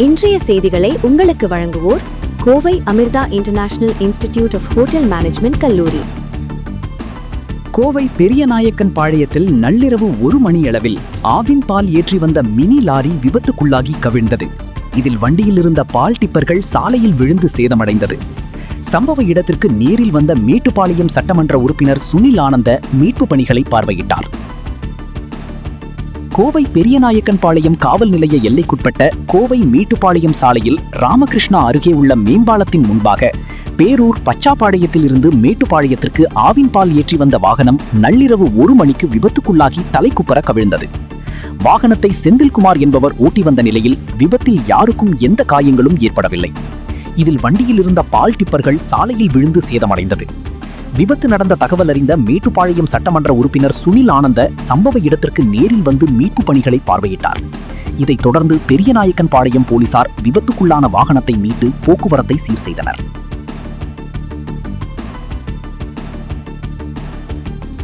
இன்றைய செய்திகளை உங்களுக்கு வழங்குவோர் Kovai Amrita international institute of hotel management கல்லூரி. கோவை பெரியநாயக்கன் பாளையத்தில் நள்ளிரவு 1 மணியளவில் ஆவின் பால் ஏற்றி வந்த மினி லாரி விபத்துக்குள்ளாகி கவிழ்ந்தது. இதில் வண்டியில் இருந்த பால் டிப்பர்கள் சாலையில் விழுந்து சேதமடைந்தது. சம்பவ இடத்திற்கு நேரில் வந்த மேட்டுப்பாளையம் சட்டமன்ற உறுப்பினர் சுனில் ஆனந்த மீட்பு பணிகளை பார்வையிட்டார். கோவை பெரியநாயக்கன் பாளையம் காவல் நிலைய எல்லைக்குட்பட்ட கோவை மேட்டுப்பாளையம் சாலையில் ராமகிருஷ்ணா அருகே உள்ள மேம்பாலத்தின் முன்பாக பேரூர் பச்சாப்பாளையத்தில் இருந்து மேட்டுப்பாளையத்திற்கு ஆவின் பால் ஏற்றி வந்த வாகனம் நள்ளிரவு 1 மணிக்கு விபத்துக்குள்ளாகி தலைக்குப்புற கவிழ்ந்தது. வாகனத்தை செந்தில்குமார் என்பவர் ஓட்டி வந்த நிலையில் விபத்தில் யாருக்கும் எந்த காயங்களும் ஏற்படவில்லை. இதில் வண்டியில் இருந்த பால் டிப்பர்கள் சாலையில் விழுந்து சேதமடைந்தது. விபத்து நடந்த தகவல் அறிந்த மேட்டுப்பாளையம் சட்டமன்ற உறுப்பினர் சுனில் ஆனந்த சம்பவ இடத்திற்கு நேரில் வந்து மீட்பு பணிகளை பார்வையிட்டார். இதைத் தொடர்ந்து பெரியநாயக்கன் பாளையம் போலீசார் விபத்துக்குள்ளான வாகனத்தை மீட்டு போக்குவரத்தை சீர் செய்தனர்.